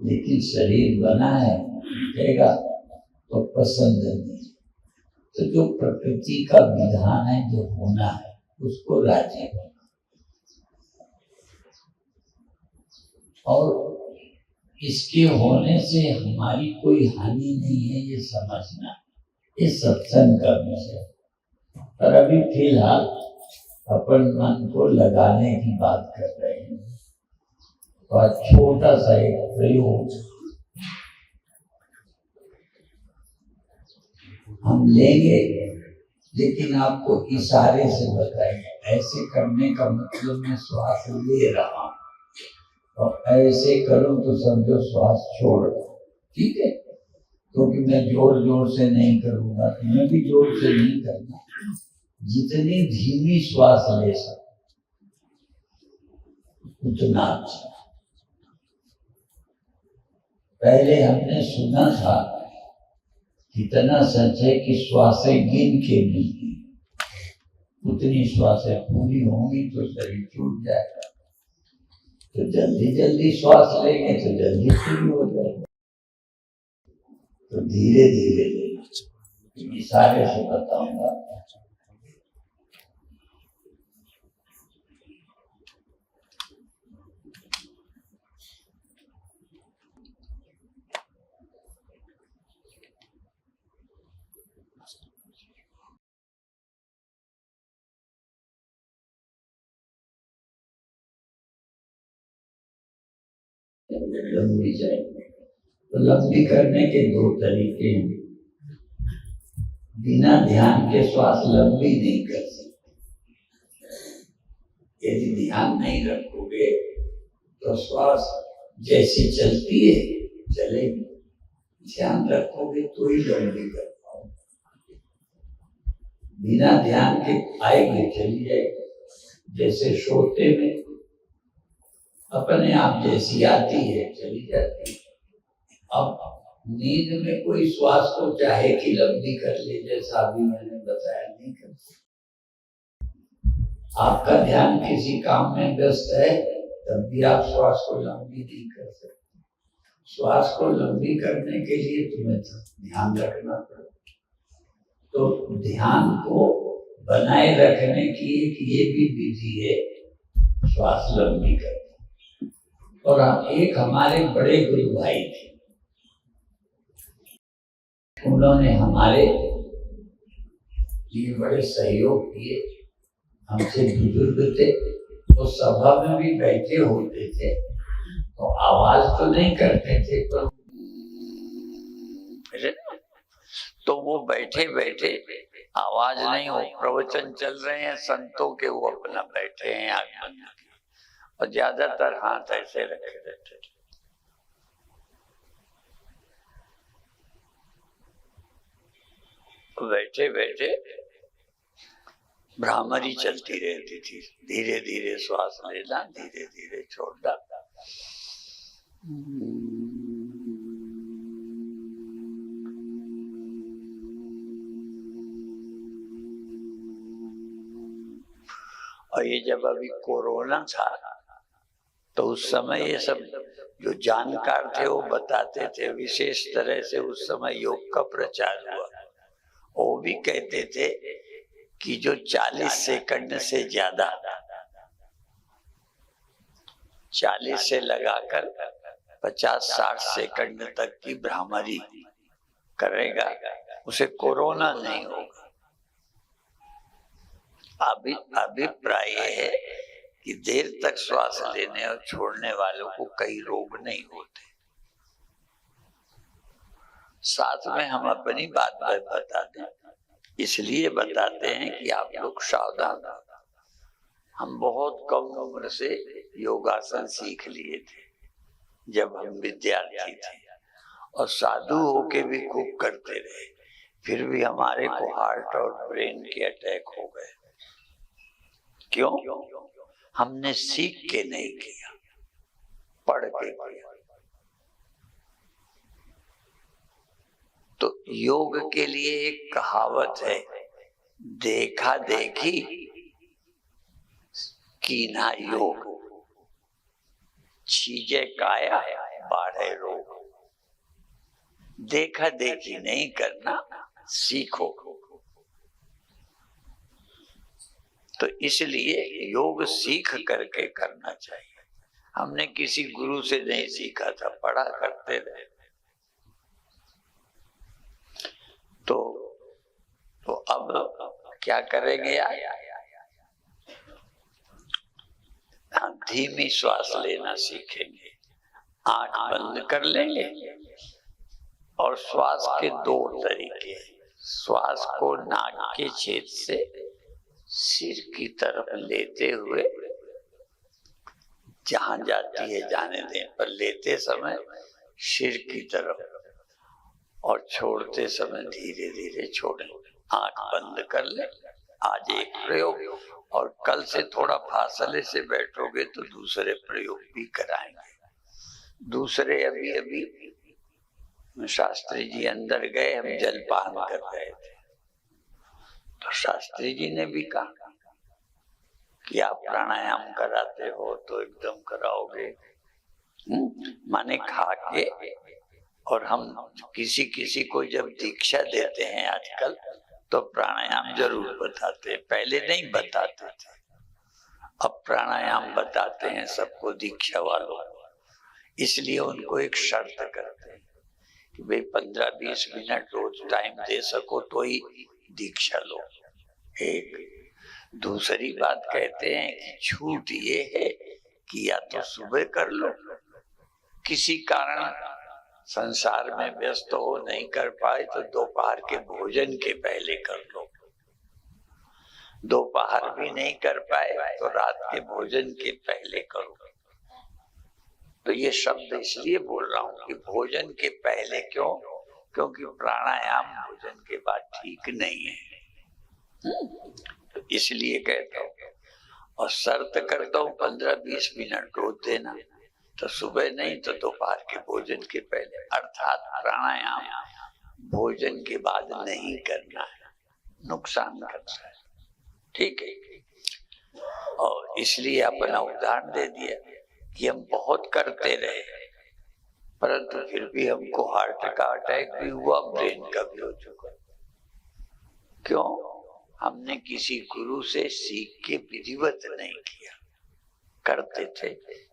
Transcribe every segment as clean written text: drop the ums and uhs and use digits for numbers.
लेकिन शरीर बना है दिखेगा तो पसंद नहीं। तो जो प्रकृति का विधान है, जो होना है, उसको राजी होना और इसके होने से हमारी कोई हानि नहीं है, ये समझना, ये सत्संग का विषय। पर अभी फिलहाल अपन मन को लगाने की बात कर रहे हैं। और छोटा सा एक प्रयोग हम लेंगे, लेकिन आपको इशारे से बताएंगे। ऐसे करने का मतलब मैं श्वास ले रहा हूं और ऐसे करूं तो समझो श्वास छोड़ रहा हूं, ठीक है? क्योंकि मैं जोर जोर से नहीं करूंगा, तुम्हें भी जोर से नहीं करना। जितनी धीमी श्वास ले सकते उतना अच्छा। पहले हमने सुना था, इतना सच है कि श्वासें गिन के मिलती, उतनी श्वासें पूरी होंगी तो शरीर छूट जाएगा। तो जल्दी जल्दी श्वास लेंगे तो जल्दी पूरी हो जाएगी। तो धीरे धीरे लेना, इशारे से बताऊंगा। लंबी जाएगी। तो लंबी करने के दो तरीके हैं। बिना ध्यान के श्वास लंबी नहीं कर सकते। यदि ध्यान नहीं रखोगे तो श्वास जैसी चलती है चलेगी, ध्यान रखोगे तो ही लंबी कर पाओगे। बिना ध्यान के आएगी चली जाएगी। जैसे सोते में अपने आप जैसी आती है चली जाती है। अब नींद में कोई श्वास को चाहे कि लंबी कर ले, जैसा अभी मैंने बताया, नहीं कर सकते। आपका ध्यान किसी काम में व्यस्त है तब भी आप श्वास को लंबी नहीं कर सकते। श्वास को लंबी करने के लिए तुम्हें ध्यान रखना पड़ेगा। तो ध्यान को बनाए रखने की ये भी विधि है, श्वास लंबी करना। और एक हमारे बड़े गुरु भाई थे, उन्होंने हमारे लिए बड़े सहयोग किए। हमसे बुजुर्ग थे, वो सभा में भी बैठे होते थे तो आवाज तो नहीं करते थे, तो वो बैठे बैठे आवाज नहीं हो, प्रवचन चल रहे हैं संतों के, वो अपना बैठे हैं आंख बंद करके और ज्यादातर हाथ ऐसे रखे रहते थे। बैठे बैठे भ्रामरी चलती रहती थी, धीरे धीरे श्वास लेना, धीरे धीरे छोड़ना। और ये जब अभी कोरोना था तो उस समय ये सब जो जानकार थे वो बताते थे, विशेष तरह से उस समय योग का प्रचार हुआ। वो भी कहते थे कि जो 40 सेकंड से ज्यादा, 40 से लगाकर 50-60 सेकंड तक की भ्रामरी करेगा उसे कोरोना नहीं होगा। अभिप्राय है कि देर तक श्वास लेने और छोड़ने वालों को कई रोग नहीं होते। साथ में हम अपनी बात बता दें, इसलिए बताते हैं कि आप लोग सावधान। हम बहुत कम उम्र से योगासन सीख लिए थे जब हम विद्यार्थी थे, और साधु होके भी खूब करते रहे, फिर भी हमारे को हार्ट और ब्रेन के अटैक हो गए। क्यों? हमने सीख के नहीं किया, पढ़ के किया। तो योग के लिए एक कहावत है, देखा देखी कीन्हा योग, छीजे काया बाढ़े रोग। देखा देखी नहीं करना, सीखो। तो इसलिए योग सीख करके करना चाहिए। हमने किसी गुरु से नहीं सीखा था, पढ़ा करते रहे। तो अब क्या करेंगे यार? धीमी श्वास लेना सीखेंगे। आंख बंद कर लेंगे और श्वास के दो तरीके। श्वास को नाक के छेद से सिर की तरफ लेते हुए, जहां जाती है जाने दें, पर लेते समय सिर की तरफ, और छोड़ते समय धीरे धीरे छोड़ें। आंख बंद कर ले। आज एक प्रयोग, और कल से थोड़ा फासले से बैठोगे तो दूसरे प्रयोग भी कराएंगे। दूसरे अभी शास्त्री जी अंदर गए, हम जलपान कर रहे थे, तो शास्त्री जी ने भी कहा कि आप प्राणायाम कराते हो तो एकदम कराओगे, माने खा के। और हम किसी किसी को जब दीक्षा देते हैं आजकल, तो प्राणायाम जरूर बताते हैं, पहले नहीं बताते थे। अब प्राणायाम बताते हैं सबको, दीक्षा वालों। इसलिए उनको एक शर्त करते हैं कि भाई 15-20 मिनट रोज टाइम दे सको तो ही दीक्षा लो। एक दूसरी बात कहते हैं कि छूट ये है कि या तो सुबह कर लो, किसी कारण संसार में व्यस्त हो नहीं कर पाए तो दोपहर के भोजन के पहले कर लो। दोपहर भी नहीं कर पाए तो रात के भोजन के पहले करो। तो ये शब्द इसलिए बोल रहा हूं कि भोजन के पहले क्यों? क्योंकि प्राणायाम भोजन के बाद ठीक नहीं है, तो इसलिए कहता हूं। और शर्त करता हूं 15-20 मिनट रोज देना, तो सुबह नहीं तो दोपहर के भोजन के पहले। अर्थात प्राणायाम भोजन के बाद नहीं करना है, नुकसान करता है। ठीक है। और इसलिए अपना उदाहरण दे दिया कि हम बहुत करते रहे, परंतु फिर भी हमको हार्ट का अटैक भी हुआ, ब्रेन का भी हो चुका। क्यों? हमने किसी गुरु से सीख के विधिवत नहीं किया। करते थे,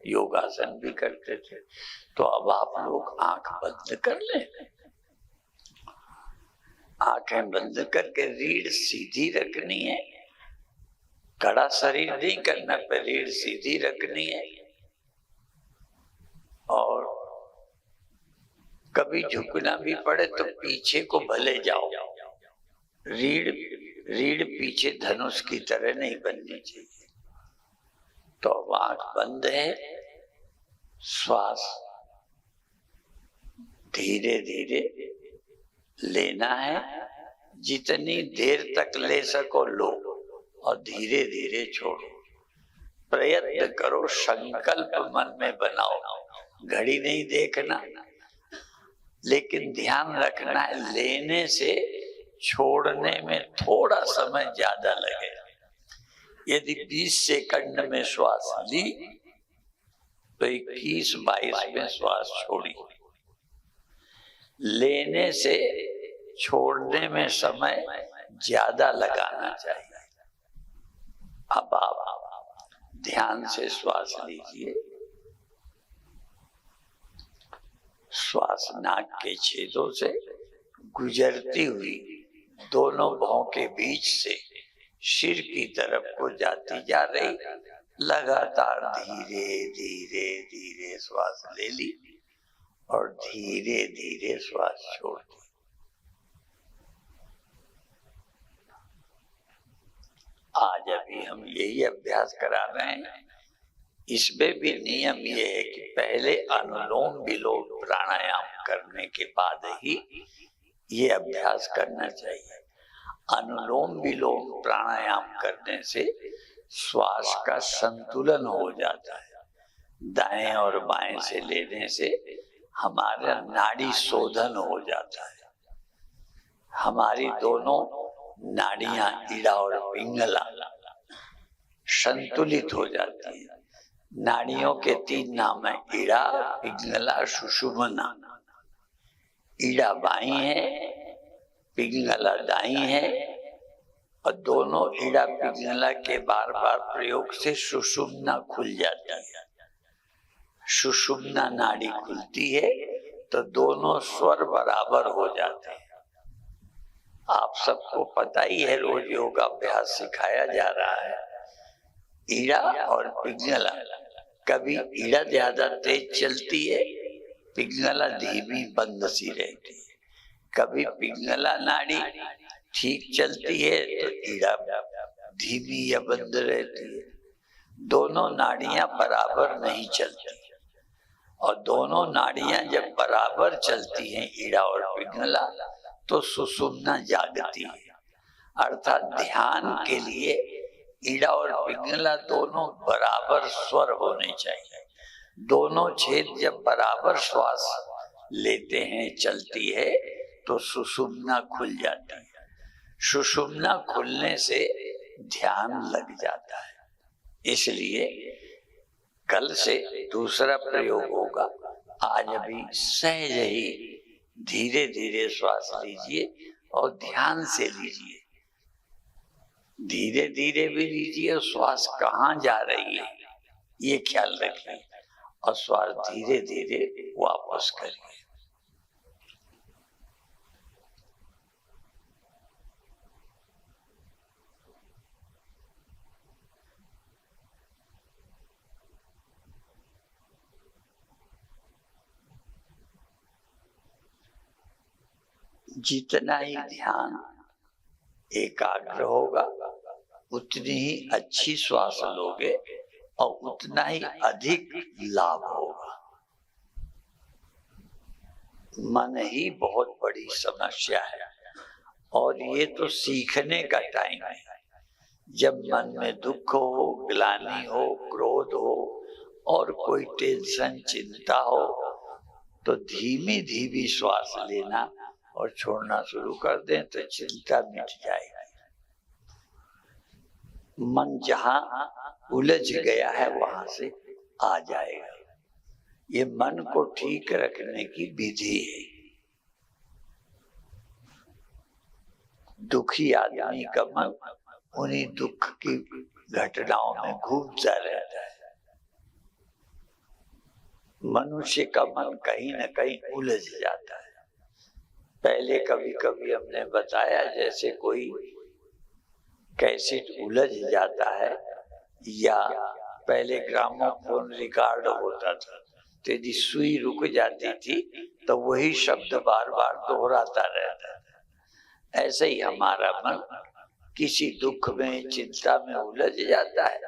योगासन भी करते थे। तो अब आप लोग आंख बंद कर लें, आंखें बंद करके रीढ़ सीधी रखनी है। कड़ा शरीर नहीं करना, पर रीढ़ सीधी रखनी है। और कभी झुकना भी पड़े तो पीछे को भले जाओ, रीढ़ पीछे धनुष की तरह नहीं बननी चाहिए। तो आंख बंद है, श्वास धीरे धीरे लेना है, जितनी देर तक ले सको लो, और धीरे धीरे छोड़ो। प्रयत्न करो, संकल्प मन में बनाओ। घड़ी नहीं देखना, लेकिन ध्यान रखना है लेने से छोड़ने में थोड़ा समय ज्यादा लगेगा। यदि 20 सेकंड में श्वास ली तो 21-22 में श्वास छोड़ी। लेने से छोड़ने में समय ज्यादा लगाना चाहिए। अब आप ध्यान से श्वास लीजिए। श्वास नाक के छेदों से गुजरती हुई दोनों भौं के बीच से सिर की तरफ को जाती जा रही। लगातार धीरे धीरे धीरे श्वास ले ली और धीरे धीरे श्वास छोड़ दी। आज अभी हम यही अभ्यास करा रहे हैं। इसमें भी नियम ये है कि पहले अनुलोम विलोम प्राणायाम करने के बाद ही ये अभ्यास करना चाहिए। अनुलोम विलोम प्राणायाम करने से श्वास का संतुलन हो जाता है। दाएं और बाएं से लेने से हमारा नाड़ी शोधन हो जाता है। हमारी दोनों नाड़ियां ईड़ा और पिंगला संतुलित हो जाती है। नाड़ियों के 3 नाम है, ईड़ा, पिंगला, सुषुम्ना। ईड़ा बाई है, पिंगला दाई है, और दोनों ईड़ा पिंगला के बार बार प्रयोग से सुषुम्ना खुल जाती है। सुषुम्ना नाड़ी खुलती है तो दोनों स्वर बराबर हो जाते हैं। आप सबको पता ही है, रोज योगाभ्यास सिखाया जा रहा है। ईड़ा और पिंगला, कभी ईड़ा ज्यादा तेज चलती है, पिंगला धीमी बंद सी रहती है। कभी पिंगला नाड़ी ठीक चलती है तो ईड़ा धीमी या बंद रहती है। दोनों नाड़ियां बराबर नहीं चलती, और दोनों नाड़ियां जब बराबर चलती हैं, ईड़ा और पिंगला, तो सुषुम्ना जागती है। अर्थात ध्यान के लिए ईड़ा और पिंगला दोनों बराबर स्वर होने चाहिए। दोनों छेद जब बराबर श्वास लेते हैं, चलती है, तो सुषुम्ना खुल जाती है। सुषुम्ना खुलने से ध्यान लग जाता है। इसलिए कल से दूसरा प्रयोग होगा। आज अभी सहज ही धीरे धीरे श्वास लीजिए और ध्यान से लीजिए। धीरे धीरे भी लीजिए और श्वास कहाँ जा रही है ये ख्याल रखिए, और श्वास धीरे धीरे वापस करिए। जितना ही ध्यान एकाग्र होगा, उतनी ही अच्छी श्वास लोगे और उतना ही अधिक लाभ होगा। मन ही बहुत बड़ी समस्या है, और ये तो सीखने का टाइम है। जब मन में दुख हो, ग्लानि हो, क्रोध हो और कोई टेंशन, चिंता हो, तो धीमी धीमी श्वास लेना और छोड़ना शुरू कर दें तो चिंता मिट जाएगी। मन जहां उलझ गया है वहां से आ जाएगा। ये मन को ठीक रखने की विधि है। दुखी आदमी का मन उन्हीं दुख की घटनाओं में घूमता रहता है। मनुष्य का मन कहीं न कहीं उलझ जाता है। पहले कभी कभी हमने बताया, जैसे कोई कैसेट उलझ जाता है, या पहले ग्रामोफोन रिकॉर्ड होता था, तो यदि सुई रुक जाती थी तो वही शब्द बार बार दोहराता रहता था। ऐसे ही हमारा मन किसी दुख में, चिंता में उलझ जाता है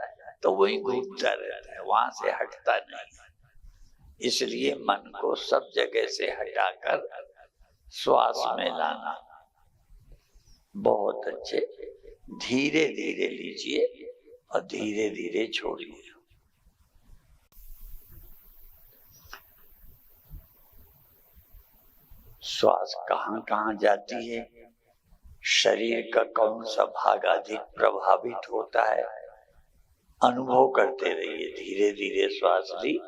तो वही घूमता रहता है, वहां से हटता नहीं। इसलिए मन को सब जगह से हटाकर श्वास में लाना। बहुत अच्छे, धीरे धीरे लीजिए और धीरे धीरे छोड़िए। श्वास कहाँ कहाँ जाती है, शरीर का कौन सा भाग अधिक प्रभावित होता है, अनुभव करते रहिए। धीरे धीरे श्वास ली,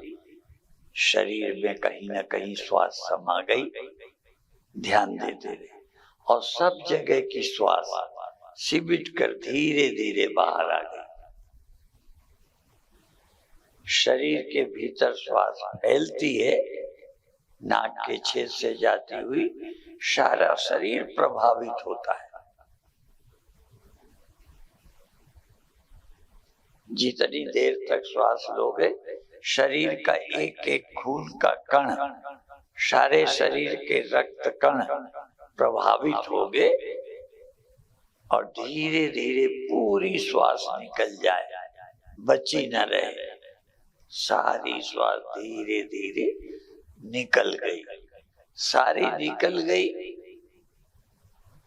शरीर में कहीं न कहीं श्वास समा गई, ध्यान देते रहे, और सब जगह की श्वास सिमट कर धीरे धीरे बाहर आ गई। शरीर के भीतर श्वास फैलती है, नाक के छेद से जाती हुई सारा शरीर प्रभावित होता है। जितनी देर तक श्वास लोगे, शरीर का एक एक खून का कण, सारे शरीर के रक्त कण प्रभावित होंगे, और धीरे धीरे पूरी श्वास निकल जाए, बची न रहे। सारी श्वास धीरे धीरे निकल गई, सारी निकल गई।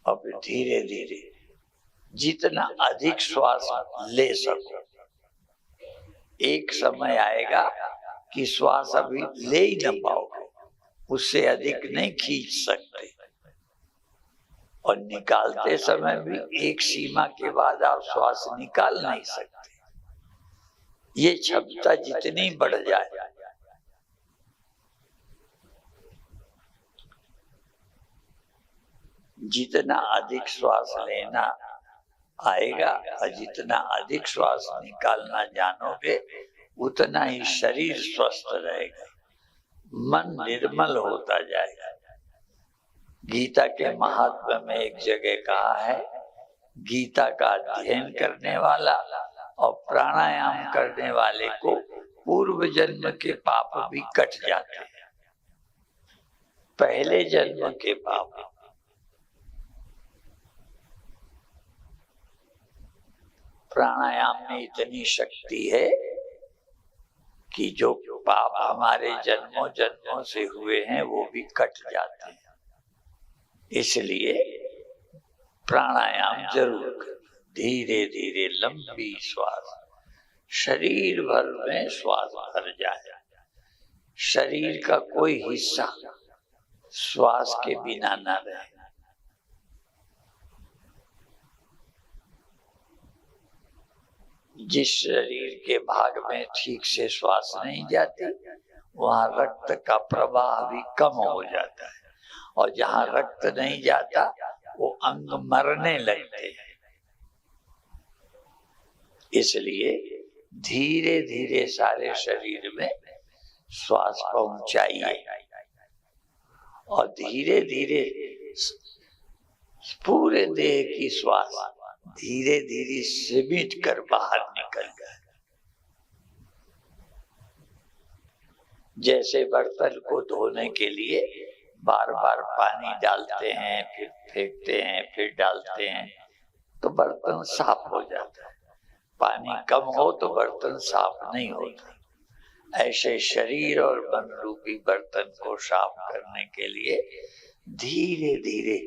अब धीरे धीरे जितना अधिक श्वास ले सको। एक समय आएगा कि श्वास अभी ले ही न पाओगे, उससे अधिक नहीं खींच सकते। और निकालते समय भी एक सीमा के बाद आप श्वास निकाल नहीं सकते। ये क्षमता जितनी बढ़ जाए, जितना अधिक श्वास लेना आएगा और जितना अधिक श्वास निकालना जानोगे, उतना ही शरीर स्वस्थ रहेगा, मन निर्मल होता जाएगा। गीता के महात्म्य में एक जगह कहा है, गीता का अध्ययन करने वाला और प्राणायाम करने वाले को पूर्व जन्म के पाप भी कट जाते हैं। पहले जन्म के पाप, प्राणायाम में इतनी शक्ति है कि जो पाप हमारे जन्मों जन्मों से हुए हैं वो भी कट जाते हैं। इसलिए प्राणायाम जरूर करें। धीरे धीरे लंबी श्वास, शरीर भर में श्वास भर जाए, शरीर का कोई हिस्सा श्वास के बिना न रहे। जिस शरीर के भाग में ठीक से श्वास नहीं जाती, वहां रक्त का प्रवाह भी कम हो जाता है, और जहां रक्त नहीं जाता वो अंग मरने लगते हैं। इसलिए धीरे धीरे सारे शरीर में श्वास पहुंचाइए और धीरे धीरे पूरे देह की श्वास धीरे धीरे सिमट कर बाहर निकल जाए। जैसे बर्तन को धोने के लिए बार बार पानी डालते हैं, फिर फेंकते हैं, फिर डालते हैं, तो बर्तन साफ हो जाता है। पानी कम हो तो बर्तन साफ नहीं होता। ऐसे शरीर और मन रूपी बर्तन को साफ करने के लिए धीरे धीरे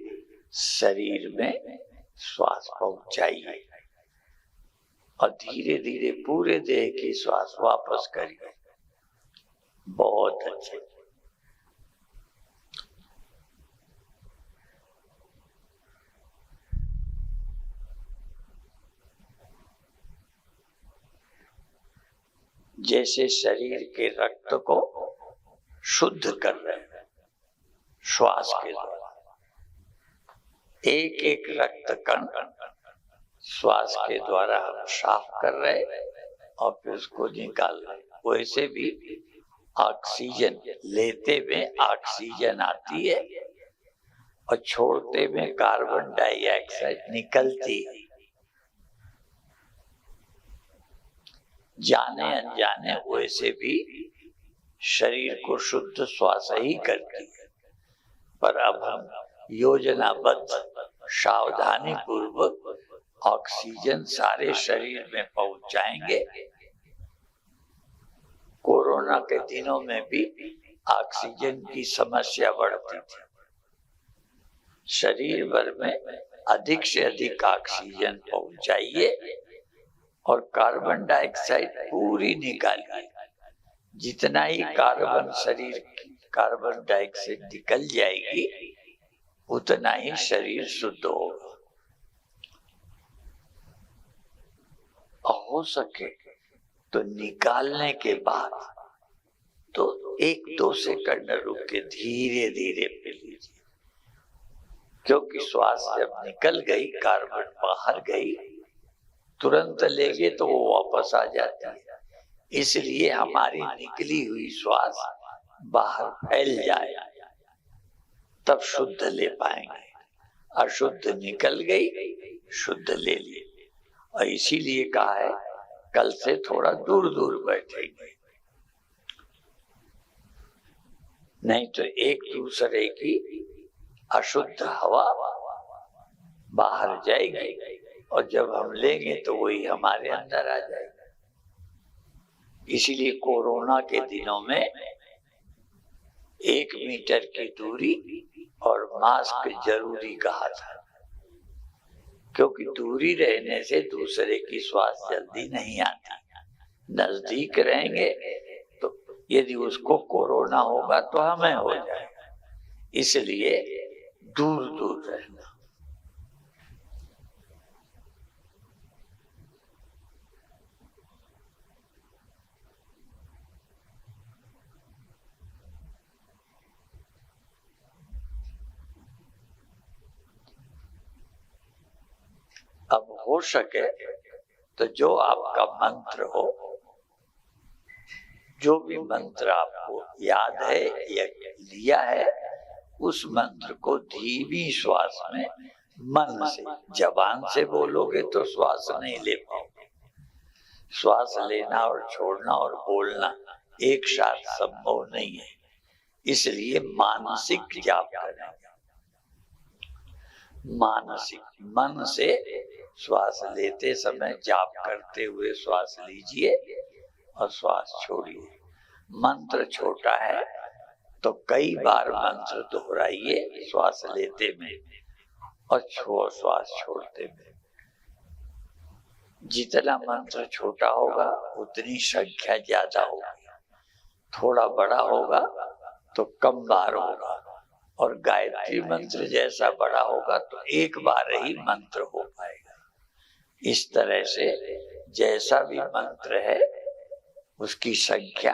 शरीर में श्वास पहुंचाइए और धीरे धीरे पूरे देह की श्वास वापस करिए। बहुत अच्छे। जैसे शरीर के रक्त को शुद्ध कर रहे हैं श्वास के द्वारा, एक एक रक्त कण श्वास के द्वारा हम साफ कर रहे और फिर उसको निकाल रहे। वैसे भी ऑक्सीजन लेते में ऑक्सीजन आती है और छोड़ते में कार्बन डाइऑक्साइड निकलती है। जाने अनजाने वैसे भी शरीर को शुद्ध श्वास ही करती है, पर अब हम योजनाबद्ध सावधानी पूर्वक ऑक्सीजन सारे शरीर में पहुंचाएंगे। कोरोना के दिनों में भी ऑक्सीजन की समस्या बढ़ती थी। शरीर भर में अधिक से अधिक ऑक्सीजन पहुंचाइए और कार्बन डाइऑक्साइड पूरी निकालिए। जितना ही कार्बन डाइऑक्साइड निकल जाएगी, उतना ही शरीर शुद्ध होगा। हो सके तो निकालने के बाद तो 1-2 सेकंड रुक के धीरे धीरे पी लीजिए, क्योंकि श्वास जब निकल गई, कार्बन बाहर गई, तुरंत लेंगे तो वो वापस आ जाती है। इसलिए हमारी निकली हुई श्वास बाहर फैल जाए, तब शुद्ध ले पाएंगे। अशुद्ध निकल गई, शुद्ध ले ली। और इसीलिए कहा है कल से थोड़ा दूर दूर बैठेंगे, नहीं तो एक दूसरे की अशुद्ध हवा बाहर जाएगी और जब हम लेंगे तो वही हमारे अंदर आ जाएगा। इसीलिए कोरोना के दिनों में 1 मीटर की दूरी और मास्क जरूरी कहा था, क्योंकि दूरी रहने से दूसरे की श्वास जल्दी नहीं आती। नजदीक रहेंगे तो यदि उसको कोरोना होगा तो हमें हो जाएगा। इसलिए दूर दूर रहना। हो सके तो जो आपका मंत्र हो, जो भी मंत्र आपको याद है या लिया है, उस मंत्र को धीमी श्वास में मन से, जबान से बोलोगे तो श्वास नहीं ले पाओगे। श्वास लेना और छोड़ना और बोलना एक साथ संभव नहीं है, इसलिए मानसिक जाप करें। मानसिक, मन से श्वास लेते समय जाप करते हुए श्वास लीजिए और श्वास छोड़िए। मंत्र छोटा है तो कई बार मंत्र दोहराइए श्वास लेते में और श्वास छोड़ते में। जितना मंत्र छोटा होगा उतनी संख्या ज्यादा होगी, थोड़ा बड़ा होगा तो कम बार होगा, और गायत्री मंत्र जैसा बड़ा होगा तो एक बार ही मंत्र हो पाएगा। इस तरह से जैसा भी मंत्र है उसकी संख्या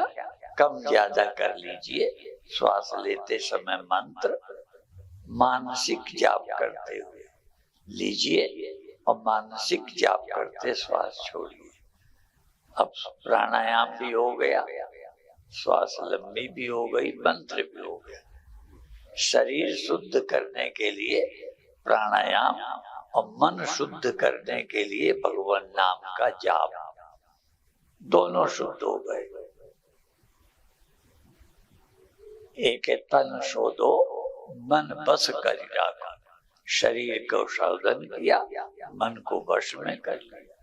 कम ज्यादा कर लीजिए। श्वास लेते समय मंत्र मानसिक जाप करते हुए लीजिए और मानसिक जाप करते श्वास छोड़िए। अब प्राणायाम भी हो गया, श्वास लंबी भी हो गई, मंत्र भी हो गया। शरीर शुद्ध करने के लिए प्राणायाम और मन शुद्ध करने के लिए भगवान नाम का जाप, दोनों शुद्ध हो गए। एक तन शोधो मन बस कर रखा, शरीर को शोधन किया, मन को वश में कर लिया।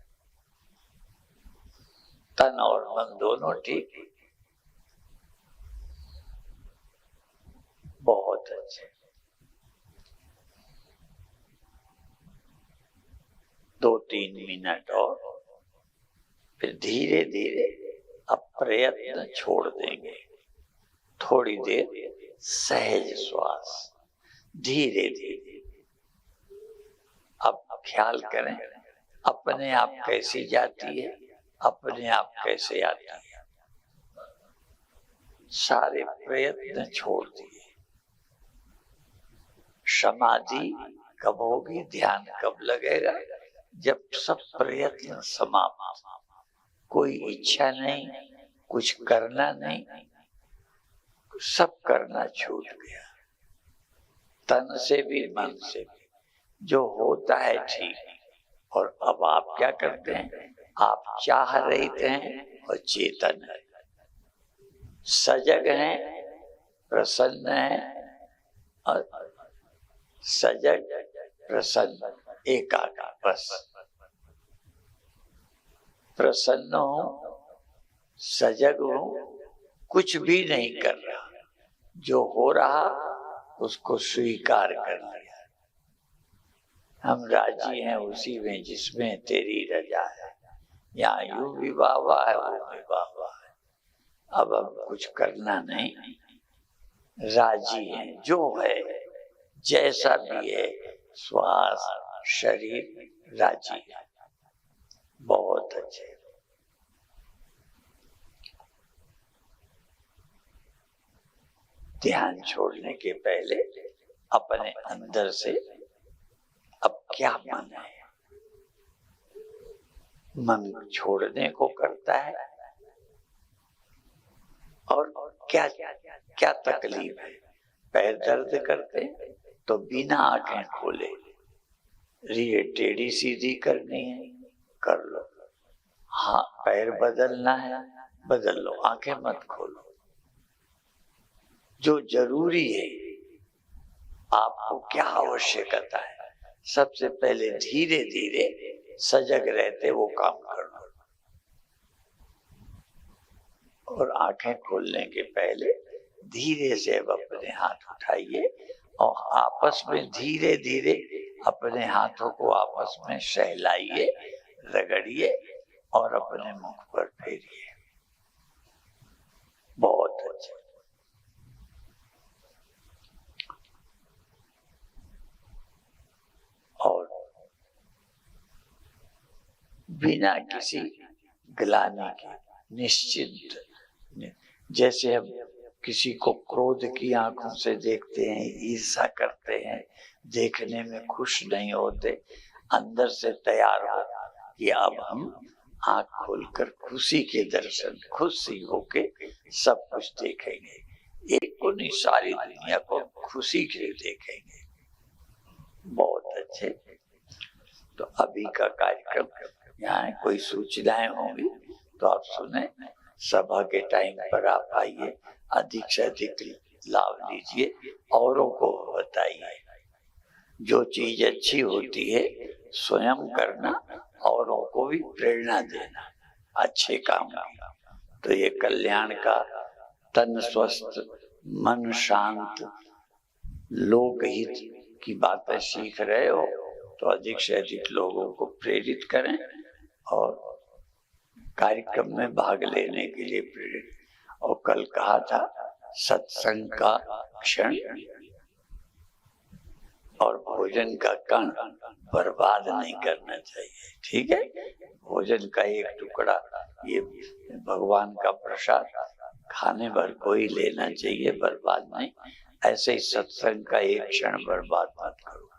तन और मन दोनों ठीक, बहुत अच्छे। 2-3 मिनट और फिर धीरे धीरे अब प्रयत्न छोड़ देंगे। थोड़ी देर सहज श्वास, धीरे धीरे। अब ख्याल करें अपने आप कैसी जाती है, अपने आप कैसे आती है। सारे प्रयत्न छोड़ दिए। समाधि कब होगी, ध्यान कब लगेगा, जब सब प्रयत्न समाप्त, कोई इच्छा नहीं, कुछ करना नहीं, सब करना छूट गया। तन से भी मन से भी जो होता है ठीक। और अब आप क्या करते हैं, आप चाह रहे हैं और चेतन है, सजग हैं, प्रसन्न हैं, और सजग प्रसन्न एकाकार, बस प्रसन्न हूं, सजग हूं, कुछ भी नहीं कर रहा, जो हो रहा उसको स्वीकार कर लिया। हम राजी हैं उसी में जिसमें तेरी रजा है। यहाँ यूं भी वाह है, वो भी वाह है। अब हम कुछ करना नहीं, राजी हैं जो है, जैसा भी है, श्वास शरीर राजी है। बहुत अच्छे। ध्यान छोड़ने के पहले अपने अंदर से अब क्या मन है, मन छोड़ने को करता है और क्या क्या तकलीफ है। पैर दर्द करते हैं तो बिना आंखें खोले रीढ़ टेढ़ी सीधी करनी है, कर लो। हाँ, पैर बदलना है, बदल लो, आंखें मत खोलो। जो जरूरी है, आपको क्या आवश्यकता है, सबसे पहले धीरे धीरे सजग रहते वो काम कर लो। और आंखें खोलने के पहले धीरे से अब अपने हाथ उठाइए और आपस में धीरे धीरे अपने हाथों को आपस में सहलाइए, रगड़िए और अपने मुख पर फेरिए। बहुत अच्छा। और बिना किसी ग्लानि के निश्चिंत, जैसे हम किसी को क्रोध की आंखों से देखते हैं, ईर्ष्या करते हैं, देखने में खुश नहीं होते, अंदर से तैयार हो कि अब हम आँख खोलकर खुशी के दर्शन खुशी होके सब कुछ देखेंगे। एक को नहीं, सारी दुनिया को खुशी के देखेंगे। बहुत अच्छे। तो अभी का कार्यक्रम यहाँ कोई सूचनाएं होंगी तो आप सुने। सभा के टाइम पर आप आइए, अधिक से अधिक लाभ लीजिए, औरों को बताइए। जो चीज अच्छी होती है स्वयं करना, औरों को भी प्रेरणा देना अच्छे काम की। तो ये कल्याण का, तन स्वस्थ मन शांत लोकहित की बातें सीख रहे हो तो अधिक से अधिक लोगों को प्रेरित करें और कार्यक्रम में भाग लेने के लिए प्रेरित। और कल कहा था सत्संग का क्षण और भोजन का कण बर्बाद नहीं करना चाहिए। ठीक है, भोजन का एक टुकड़ा ये भगवान का प्रसाद खाने भर को ही लेना चाहिए, बर्बाद नहीं। ऐसे ही सत्संग का एक क्षण बर्बाद मत करो।